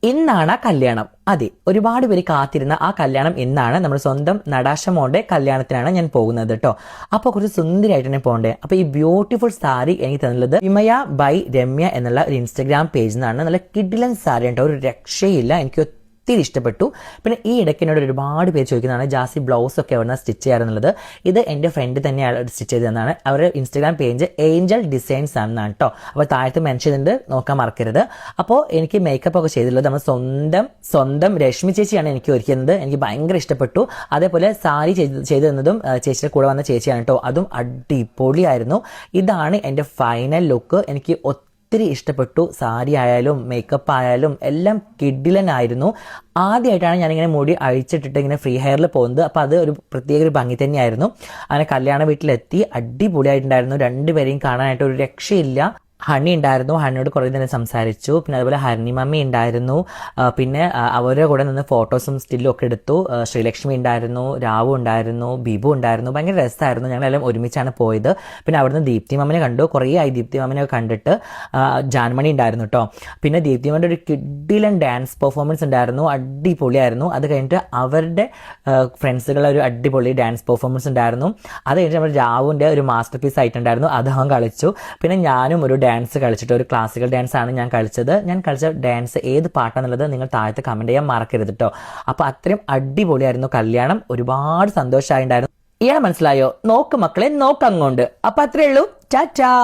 ഇന്നാണ് ആ കല്യാണം. അതെ, ഒരുപാട് പേര് കാത്തിരുന്ന ആ കല്യാണം ഇന്നാണ്. നമ്മുടെ സ്വന്തം നടാശ മോളുടെ കല്യാണത്തിനാണ് ഞാൻ പോകുന്നത് കേട്ടോ. അപ്പോൾ കുറച്ച് സുന്ദരിയായിട്ട് തന്നെ പോകണ്ടേ. അപ്പോൾ ഈ ബ്യൂട്ടിഫുൾ സാരി എനിക്ക് തന്നുള്ളത് വിമയ ബൈ രമ്യ എന്നുള്ള ഒരു ഇൻസ്റ്റഗ്രാം പേജിൽ നിന്നാണ്. നല്ല കിഡിലൻ സാരി കേട്ടോ, ഒരു രക്ഷയില്ല. എനിക്ക് ഒത്തിരി ഇഷ്ടപ്പെട്ടു. പിന്നെ ഈ ഇടയ്ക്ക് എന്നോട് ഒരുപാട് പേര് ചോദിക്കുന്നതാണ് ജാസി ബ്ലൗസ് ഒക്കെ എവിടെ സ്റ്റിച്ച് ചെയ്യാറുള്ളത്. ഇത് എൻ്റെ ഫ്രണ്ട് തന്നെയാണ് സ്റ്റിച്ച് ചെയ്തതെന്നാണ്. അവരുടെ ഇൻസ്റ്റാഗ്രാം പേജ് ഏഞ്ചൽ ഡിസൈൻസ് ആണെന്നാണ് കേട്ടോ. അപ്പോൾ താഴത്ത് മെൻഷൻ ചെയ്തിട്ടുണ്ട്, നോക്കാൻ മറക്കരുത്. അപ്പോൾ എനിക്ക് മേക്കപ്പ് ഒക്കെ ചെയ്തിട്ടുള്ളത് നമ്മൾ സ്വന്തം രശ്മി ചേച്ചിയാണ് എനിക്ക് ഒരുക്കുന്നത്. എനിക്ക് ഭയങ്കര ഇഷ്ടപ്പെട്ടു. അതേപോലെ സാരി ചെയ്തു തന്നതും ചേച്ചിയുടെ കൂടെ വന്ന ചേച്ചിയാണ് കേട്ടോ. അതും അടിപൊളിയായിരുന്നു. ഇതാണ് എൻ്റെ ഫൈനൽ ലുക്ക്. എനിക്ക് ഒത്തിരി ഇഷ്ടപ്പെട്ടു. സാരി ആയാലും മേക്കപ്പ് ആയാലും എല്ലാം കിഡിലനായിരുന്നു. ആദ്യമായിട്ടാണ് ഞാനിങ്ങനെ മുടി അഴിച്ചിട്ടിട്ട് ഇങ്ങനെ ഫ്രീ ഹെയറിൽ പോകുന്നത്. അപ്പോൾ അത് ഒരു പ്രത്യേക ഒരു ഭംഗി തന്നെയായിരുന്നു. അങ്ങനെ കല്യാണ വീട്ടിലെത്തി, അടിപൊളിയായിട്ടുണ്ടായിരുന്നു. രണ്ടുപേരെയും കാണാനായിട്ട് ഒരു രക്ഷയില്ല. ഹണി ഉണ്ടായിരുന്നു, ഹണിയോട് കുറേ നേരം സംസാരിച്ചു. പിന്നെ അതുപോലെ ഹരണി മമ്മി ഉണ്ടായിരുന്നു. പിന്നെ അവരുടെ കൂടെ നിന്ന് ഫോട്ടോസും സ്റ്റില്ലും ഒക്കെ എടുത്തു. ശ്രീലക്ഷ്മി ഉണ്ടായിരുന്നു, രാവു ഉണ്ടായിരുന്നു, ബിബു ഉണ്ടായിരുന്നു. ഭയങ്കര രസമായിരുന്നു. ഞങ്ങളെല്ലാം ഒരുമിച്ചാണ് പോയത്. പിന്നെ അവിടുന്ന് ദീപ്തി മമ്മനെ കണ്ടു. കുറേ ആയി ദീപ്തി മമ്മനെ കണ്ടിട്ട്. ജാൻമണി ഉണ്ടായിരുന്നു കേട്ടോ. പിന്നെ ദീപ്തി മമ്മൻ്റെ ഒരു കിഡിലൻ ഡാൻസ് പെർഫോമൻസ് ഉണ്ടായിരുന്നു, അടിപൊളിയായിരുന്നു. അത് കഴിഞ്ഞിട്ട് അവരുടെ ഫ്രണ്ട്സുകളുടെ ഒരു അടിപൊളി ഡാൻസ് പെർഫോമൻസ് ഉണ്ടായിരുന്നു. അത് കഴിഞ്ഞിട്ട് നമ്മുടെ രാവുവിൻ്റെ ഒരു മാസ്റ്റർ പീസ് ആയിട്ടുണ്ടായിരുന്നു, അത് അവൻ കളിച്ചു. പിന്നെ ഞാനും ഒരു ഡാൻസ് കളിച്ചിട്ട്, ഒരു ക്ലാസിക്കൽ ഡാൻസ് ആണ് ഞാൻ കളിച്ചത്. ഞാൻ കളിച്ച ഡാൻസ് ഏത് പാട്ടാണെന്നുള്ളത് നിങ്ങൾ താഴത്ത് കമന്റ് ചെയ്യാൻ മറക്കരുത് കേട്ടോ. അപ്പോൾ അത്രയും അടിപൊളിയായിരുന്നു കല്യാണം. ഒരുപാട് സന്തോഷമായിട്ടുണ്ടായിരുന്നു. ഇയാളെ മനസ്സിലായോ? നോക്ക് മക്കളെ, നോക്കങ്ങോണ്ട്. അപ്പൊ അത്രേ ഉള്ളൂ. ടാറ്റാ.